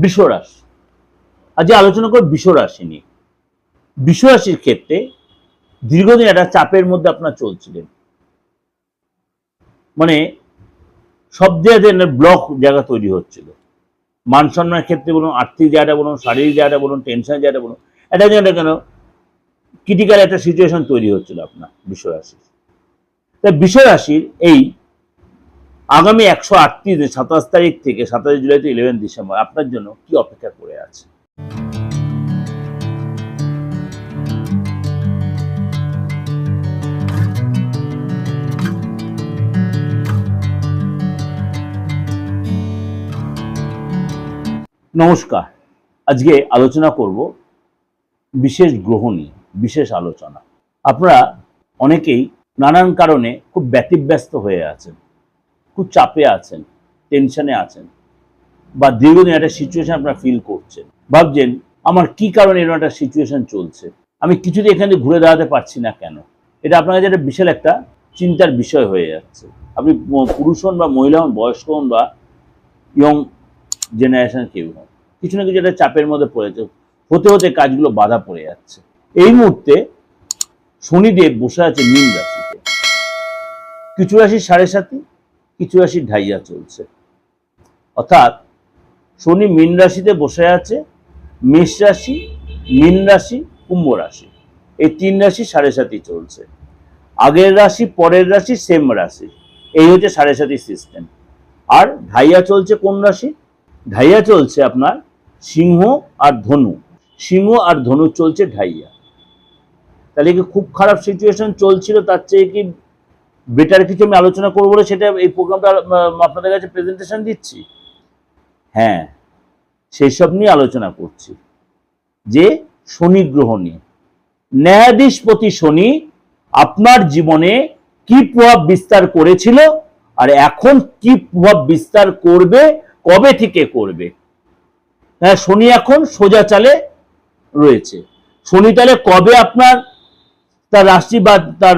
বৃষ রাশি। আজকে আলোচনা করব বৃষ রাশি নিয়ে। বৃষ রাশির ক্ষেত্রে দীর্ঘদিন একটা চাপের মধ্যে আপনারা চলছিলেন, মানে সব জায়গায় ব্লক জায়গা তৈরি হচ্ছিল। মান সম্মানের ক্ষেত্রে বলুন, আর্থিক জায়গাটা বলুন, শারীরিক জায়গাটা বলুন, টেনশনের জায়গাটা বলুন, এটা যেন কেন ক্রিটিক্যাল একটা সিচুয়েশন তৈরি হচ্ছিল আপনার বৃষ রাশির। তাই বৃষ রাশির এই আগামী 138 দিন 27 তারিখ থেকে 27 জুলাই থেকে 11 ডিসেম্বর আপনার জন্য কি অপেক্ষা করে আছে। নমস্কার, আজকে আলোচনা করব বিশেষ গ্রহ নিয়ে, বিশেষ আলোচনা। আপনারা অনেকেই নানান কারণে খুব ব্যতিব্যস্ত হয়ে আছেন, খুব চাপে আছেন, টেনশনে আছেন, বা দীর্ঘদিন একটা সিচুয়েশন আপনারা ফিল করছেন। ভাবছেন আমার কি কারণে এরকম একটা সিচুয়েশন চলছে, আমি কিছুতে এখানে ঘুরে দাঁড়াতে পারছি না কেন। এটা আপনার কাছে একটা বিশাল একটা চিন্তার বিষয় হয়ে যাচ্ছে। আপনি পুরুষ হন বা মহিলা হন, বয়স্ক হন বা ইয়ং জেনারেশন কেউ হন, কিছু না কিছু একটা চাপের মধ্যে পড়েছে, হতে হতে কাজগুলো বাধা পড়ে যাচ্ছে। এই মুহূর্তে শনিদেব বসে আছে মীন রাশিতে। কিছু রাশির 7.5, কিছু রাশির ঢাইয়া চলছে। অর্থাৎ শনি মীন রাশিতে বসে আছে, মেষ রাশি, মীন রাশি, কুম্ভ রাশি, এই 3 রাশি 7.5 চলছে। আগের রাশি, পরের রাশি, সেম রাশি, এই হচ্ছে 7.5 সিস্টেম। আর ঢাইয়া চলছে কোন রাশি? ঢাইয়া চলছে আপনার সিংহ আর ধনু। সিংহ আর ধনু চলছে ঢাইয়া। তাহলে কি খুব খারাপ সিচুয়েশন চলছিল? তার চেয়ে কি বেটার কিছু আমি আলোচনা করবো বলে সেটা এই প্রোগ্রামটা আপনাদের কাছে প্রেজেন্টেশন দিচ্ছি। হ্যাঁ, সেই সব নিয়ে আলোচনা করছি, যে শনি গ্রহ নিয়ে। ন্যায়াধীশপতি শনি আপনার জীবনে কি প্রভাব বিস্তার করেছিল আর এখন কি প্রভাব বিস্তার করবে, কবে থেকে করবে। হ্যাঁ, শনি এখন সোজা চালে রয়েছে। শনি তাহলে কবে আপনার তার রাশি বা তার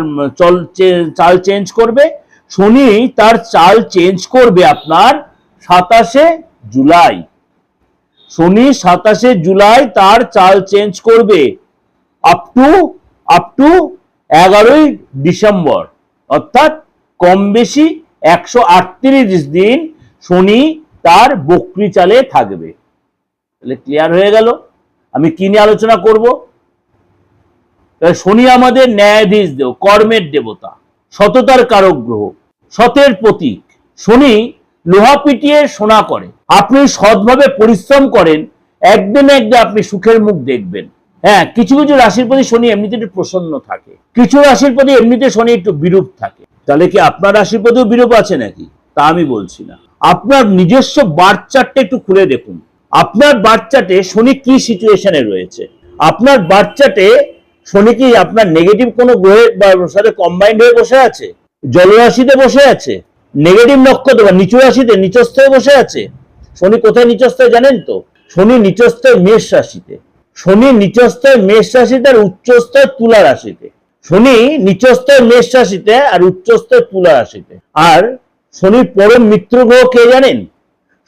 চাল চেঞ্জ করবে? শনি তার চাল চেঞ্জ করবে আপনার 27 জুলাই। শনি 27 জুলাই তার চাল চেঞ্জ করবে আপ টু 11 ডিসেম্বর, অর্থাৎ কম বেশি 138 দিন শনি তার বক্রী চালে থাকবে। তাহলে ক্লিয়ার হয়ে গেল আমি কি নিয়ে আলোচনা করব। শনি আমাদের ন্যায়াধীশ দেব, কর্মের দেবতা, সততার কারক গ্রহ, সতের প্রতীক। শনি লোহা পিটিয়ে সোনা করে। আপনি সৎভাবে পরিশ্রম করেন, একদিন একদিন আপনি সুখের মুখ দেখবেন। হ্যাঁ, কিছু কিছু রাশির প্রতি শনি এমনিতে একটু প্রসন্ন থাকে, কিছু রাশির প্রতি এমনিতে শনি একটু বিরূপ থাকে। তাহলে কি আপনার রাশির প্রতিও বিরূপ আছে নাকি? তা আমি বলছি না। আপনার নিজস্ব বার্থ চার্টটা একটু খুলে দেখুন, আপনার বার্থ চার্টে শনি কি সিচুয়েশনে রয়েছে। আপনার বার্থ চার্টে শনি কি আপনার নেগেটিভ কোনো গ্রহের সাথে কম্বাইন্ড হয়ে বসে আছে, জলরাশিতে বসে আছে, নেগেটিভ নক্ষত্র বা নিচু রাশিতে নিচস্থ হয়ে বসে আছে? শনি কোথায় নিচস্থ জানেন তো? শনি নিচস্থ মেষ রাশিতে। শনি নিচস্থ মেষ রাশিতে আর উচ্চস্থ তুলা রাশিতে। শনি নিচস্থ মেষ রাশিতে আর উচ্চস্থ তুলা রাশিতে। আর শনির পরম মিত্র গ্রহ কে জানেন?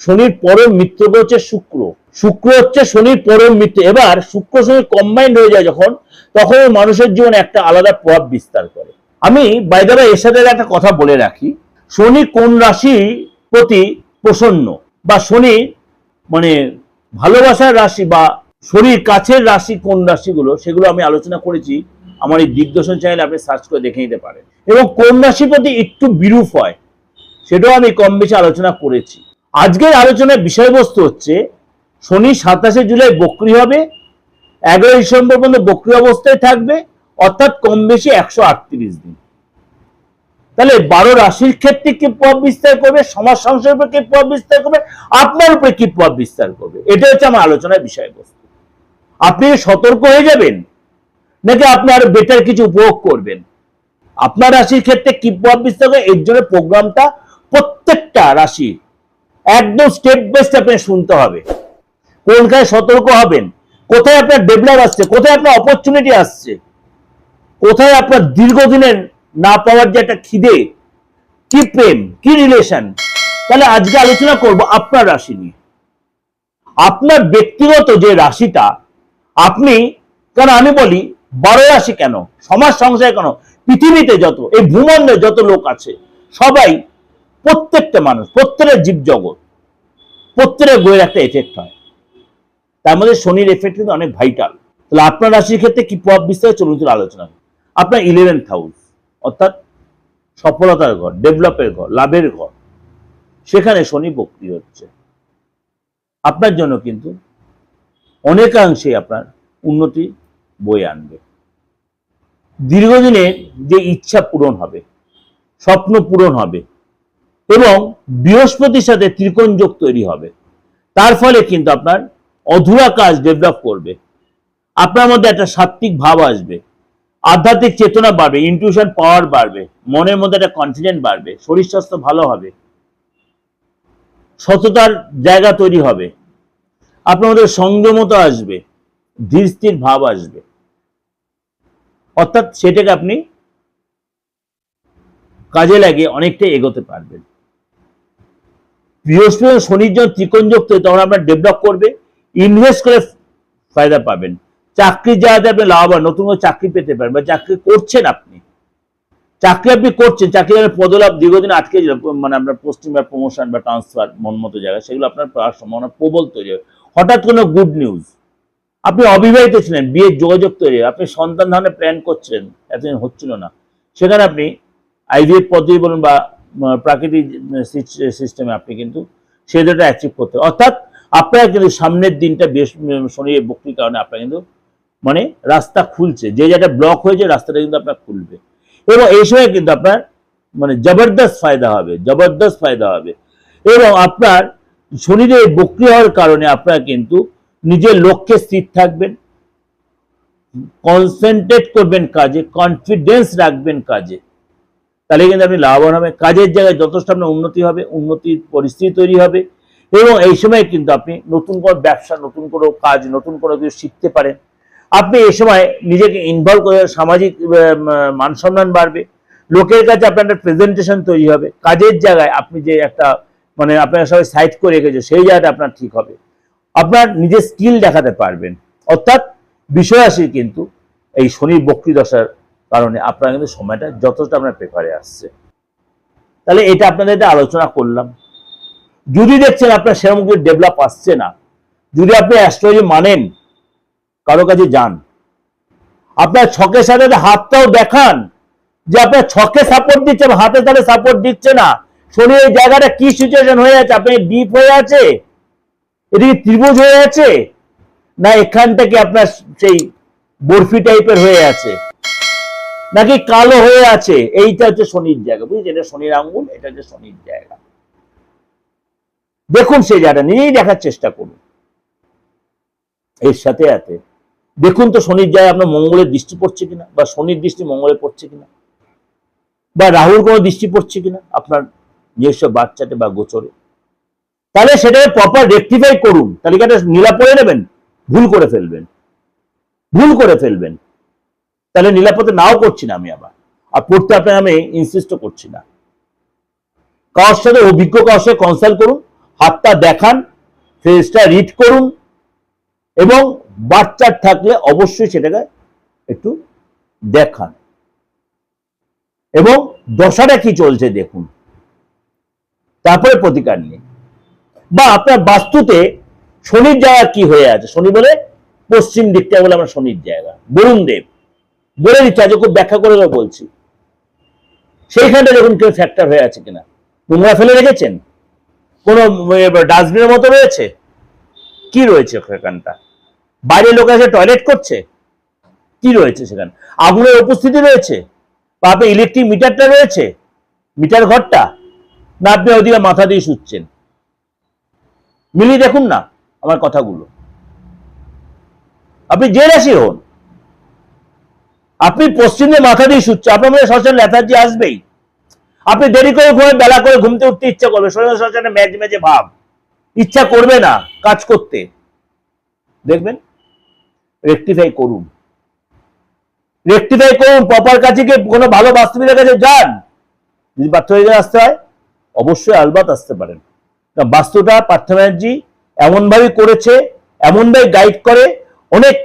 শনির পরম মিত্র গ্রহ হচ্ছে শুক্র। শুক্র হচ্ছে শনির পরম মিত্র। এবার শুক্র শনি কম্বাইন্ড হয়ে যায় যখন, তখন মানুষের জীবনে একটা আলাদা প্রভাব বিস্তার করে। আমি বাই দ্য ওয়ে এর সাথে একটা কথা বলে রাখি, শনি কোন রাশি প্রতি প্রসন্ন বা শনি মানে ভালোবাসার রাশি বা শনির কাছের রাশি কোন রাশিগুলো, সেগুলো আমি আলোচনা করেছি আমার এই দিগদর্শন চ্যানেলে, আপনি সার্চ করে দেখে নিতে পারেন। এবং কোন রাশির প্রতি একটু বিরূপ হয় সেটাও আমি কম বেশি আলোচনা করেছি। আজকের আলোচনার বিষয়বস্তু হচ্ছে শনি 27 জুলাই বক্রী হবে, 11 ডিসেম্বর পর্যন্ত বক্রী অবস্থায় থাকবে, অর্থাৎ কম বেশি 138 দিন। তাহলে 12 রাশির ক্ষেত্রে কি প্রভাব বিস্তার করবে, সমাজ সংসারের উপর কি প্রভাব বিস্তার করবে, আপনার উপরে কি প্রভাব বিস্তার করবে, এটা হচ্ছে আমার আলোচনার বিষয়বস্তু। আপনি সতর্ক হয়ে যাবেন নাকি আপনি আরো বেটার কিছু উপভোগ করবেন, আপনার রাশির ক্ষেত্রে কি প্রভাব বিস্তার করবে, এর জন্য প্রোগ্রামটা প্রত্যেকটা রাশি একদম স্টেপ বাই স্টেপ আপনি শুনতে হবে। কোনখানে সতর্ক হবেন, কোথায় আপনার ডেভেলপ আসছে, কোথায় আপনার অপরচুনিটি আসছে, কোথায় আপনার দীর্ঘদিনের না পাওয়ার যে একটা খিদে, কি প্রেম, কি রিলেশন। তাহলে আজকে আলোচনা করব আপনার রাশি নিয়ে। আপনার ব্যক্তিগত যে রাশিটা, আপনি, কারণ আমি বলি 12 রাশি কেন, সমাজ সংসারে কেন, পৃথিবীতে যত এই ভূমণ্ডলে যত লোক আছে সবাই, প্রত্যেকটা মানুষ, প্রত্যেকের জীবজগৎ, প্রত্যেকের বইয়ের একটা এফেক্ট হয়। তার মধ্যে শনির এফেক্ট কিন্তু অনেক ভাইটাল। তাহলে আপনার রাশির ক্ষেত্রে কি প্রভাব বিস্তার, চলুন আলোচনা। আপনার 11th হাউস অর্থাৎ সফলতার ঘর, ডেভেলপের ঘর, লাভের ঘর, সেখানে শনি বক্রি হচ্ছে। আপনার জন্য কিন্তু অনেকাংশে আপনার উন্নতি বয়ে আনবে। দীর্ঘদিনের যে ইচ্ছা পূরণ হবে, স্বপ্ন পূরণ হবে, এবং বৃহস্পতির সাথে ত্রিকোণ যোগ তৈরি হবে। তার ফলে কিন্তু আপনার অধুরা কাজ ডেভেলপ করবে। আপনার মধ্যে একটা সাত্ত্বিক ভাব আসবে, আধ্যাত্মিক চেতনা বাড়বে, ইনটিউশন পাওয়ার বাড়বে, মনের মধ্যে একটা কনফিডেন্ট বাড়বে, শরীর স্বাস্থ্য ভালো হবে, সততার জায়গা তৈরি হবে, আপনার মধ্যে সংযমতা আসবে, ধীর স্থির ভাব আসবে। অর্থাৎ সেটাকে আপনি কাজে লাগিয়ে অনেকটাই এগোতে পারবেন। বৃহস্পতি শনির যখন ত্রিকোণ যোগ তৈরি, তখন আপনার ডেভেলপ করবে, ইনভেস্ট করে ফায়দা পাবেন। চাকরির জায়গাতে আপনি লাভবান, নতুন করে চাকরি পেতে পারেন, বা চাকরি করছেন, আপনি করছেন, চাকরি পদলাভ দীর্ঘদিন আটকে ছিল, মানে আপনার পোস্টিং বা প্রমোশন বা ট্রান্সফার মন মতো জায়গায়, সেগুলো আপনার পাওয়ার সম্ভাবনা প্রবল তৈরি হবে। হঠাৎ কোনো গুড নিউজ, আপনি অবিবাহিত ছিলেন, বিয়ের যোগাযোগ তৈরি, আপনি সন্তান ধারণের প্ল্যান করছেন, এতদিন হচ্ছিল না, সেখানে আপনি আইভিএফ পদ্ধতি বলুন বা প্রাকৃতিক সিস্টেমে আপনি কিন্তু সেটা অ্যাচিভ করতে, অর্থাৎ আপনার কিন্তু সামনের দিনটা শনির বক্রির কারণে আপনার কিন্তু মানে রাস্তা খুলছে, যে জায়গাটা ব্লক হয়েছে রাস্তাটা কিন্তু আপনার খুলবে, এবং এই সময় কিন্তু আপনার মানে জবরদস্ত ফায়দা হবে, জবরদস্ত ফায়দা হবে। এবং আপনার শনির বক্রি হওয়ার কারণে আপনার কিন্তু নিজের লক্ষ্যে স্থির থাকবেন, কনসেন্ট্রেট করবেন কাজে, কনফিডেন্স রাখবেন কাজে, তাহলে কিন্তু আপনি লাভবান হবেন। কাজের জায়গায় যথেষ্ট আপনার উন্নতি হবে, উন্নতির পরিস্থিতি তৈরি হবে, এবং এই সময় কিন্তু আপনি নতুন কোনো ব্যবসা, নতুন কোনো কাজ, নতুন কোনো কিছু শিখতে পারেন। আপনি এই সময় নিজেকে ইনভলভ করে, সামাজিক মান সম্মান বাড়বে, লোকের কাছে আপনার একটা প্রেজেন্টেশন তৈরি হবে, কাজের জায়গায় আপনি যে একটা মানে আপনার সবাই সাইড করে রেখেছে সেই জায়গাটা আপনার ঠিক হবে, আপনার নিজের স্কিল দেখাতে পারবেন। অর্থাৎ বিষয়রাশির কিন্তু এই শনির বক্রি দশার কারণে আপনার কিন্তু সময়টা যথেষ্ট আপনার পেপারে আসছে। তাহলে এটা আপনাদের আলোচনা করলাম। যদি দেখছেন আপনার সেরকম কিছু ডেভেলপ আসছে না, যদি আপনি অ্যাস্ট্রোলজি মানেন, কারো কাছে যান, আপনার ছকের সাথে হাতটাও দেখান যে আপনার ছকে সাপোর্ট দিচ্ছে, হাতে তাহলে সাপোর্ট দিচ্ছে না, শরীরের এই জায়গাটা কি সিচুয়েশন হয়ে আছে, আপনি ডিপ হয়ে আছে, এদিকে ত্রিভুজ হয়ে আছে, না এখান থেকে আপনার সেই বরফি টাইপের হয়ে আছে, নাকি কালো হয়ে আছে, এইটা হচ্ছে শনির জায়গা, বুঝলি, এটা শনির আঙ্গুল, এটা হচ্ছে শনির জায়গা। দেখুন সেই জায়গাটা নিজেই দেখার চেষ্টা করুন। এর সাথে সাথে দেখুন তো শনির জায়গায় আপনার মঙ্গলের দৃষ্টি পড়ছে কিনা, বা শনির দৃষ্টি মঙ্গলে পড়ছে কিনা, বা রাহুর কোনো দৃষ্টি পড়ছে কিনা আপনার নিজস্ব বাচ্চাতে বা গোচরে, তাহলে সেটাকে প্রপার রেকটিফাই করুন। তালিকাটা নীলা পড়ে নেবেন, ভুল করে ফেলবেন, তাহলে নীলাপথে নাও করছি না আমি, আবার আর পড়তে আপনার আমি ইনসিস্ট করছি না। কারোর সাথে অভিজ্ঞ কারোর সাথে কনসাল্ট করুন, হাতটা দেখান, ফেসটা রিড করুন, এবং বাচ্চার থাকলে অবশ্যই সেটাকে একটু দেখান, এবং দশাটা কি চলছে দেখুন, তারপরে প্রতিকার নিন। বা আপনার বাস্তুতে শনির জায়গা কি হয়ে আছে, শনি বলে পশ্চিম দিকটা বলে আমার শনির জায়গা, বরুণ দেব বলে দিচ্ছে, আজ খুব ব্যাখ্যা করে বলছি, সেইখানটা দেখুন কেউ ফ্যাক্টর হয়ে আছে কিনা, নোংরা ফেলে রেখেছেন, কোনো ডাস্টবিনের মতো রয়েছে, কি রয়েছে সেখানটা, বাইরের লোক এসে টয়লেট করছে, কি রয়েছে সেখানে, আগুনের উপস্থিতি রয়েছে, বা আপনার ইলেকট্রিক মিটারটা রয়েছে, মিটার ঘরটা, না আপনি ওদিকে মাথা দিয়ে শুচ্ছেন, মিলিয়ে দেখুন না আমার কথাগুলো। আপনি যে রাশি হন, আপনি পশ্চিমে মাথা দিয়ে শুচ্ছে, আপনার মধ্যে সচেতন লেথার্জি আসবেই, আপনি দেরি করে ঘুমে, বেলা করে ঘুমতে উঠতে ইচ্ছা করবে, শরীর সচেতন মেজে ভাব, ইচ্ছা করবে না কাজ করতে, দেখবেন রেকটিফাই করুন, প্রপার কাছে গিয়ে কোনো ভালো বাস্তুবিদের কাছে যান, যদি পার্থ হয়ে আসতে হয় অবশ্যই আলবাত আসতে পারেন, বাস্তুটা পার্থ ব্যানার্জি এমনভাবে করেছে, এমনভাবে গাইড করে, অনেক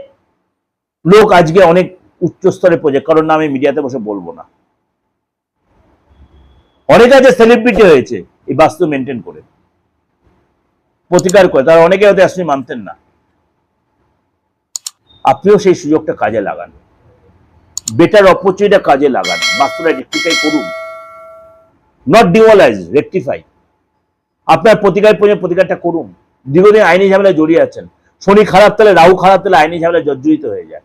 লোক আজকে অনেক উচ্চ স্তরে পৌঁছে, কারণ না আমি মিডিয়াতে বসে বলবো না। অনেক আছে সেলিব্রিটি হয়েছে এই বাস্তু মেনটেন করে, প্রতিকার করে, তারা অনেকে হয়তো আসলে মানতেন না। আপনিও সেই সুযোগটা কাজে লাগান, বেটার অপরচুনিটিটা কাজে লাগান, বাস্তুটা রেক্টিফাই করুন, নট ডিমোলাইজ, রেক্টিফাই। আপনার প্রতিকারটা করুন। দীর্ঘদিন আইনি ঝামেলায় জড়িয়ে আছেন, শনি খারাপ তাহলে, রাহু খারাপ তাহলে আইনি ঝামেলায় জর্জরিত হয়ে যায়।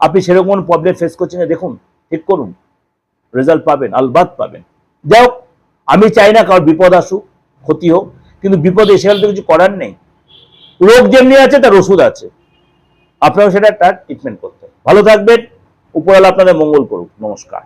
আপনি সেরকম কোনো প্রবলেম ফেস করছেন, দেখুন, ঠিক করুন, রেজাল্ট পাবেন, আলবাত পাবেন। যাই হোক, আমি চাই না কারোর বিপদ আসুক, ক্ষতি হোক, কিন্তু বিপদ এসে গেলে তো কিছু করার নেই। রোগ যেমনি আছে তার ওষুধ আছে, আপনারা সেটা তার ট্রিটমেন্ট করতে। ভালো থাকবেন, উপরওয়ালা আপনাদের মঙ্গল করুক। নমস্কার।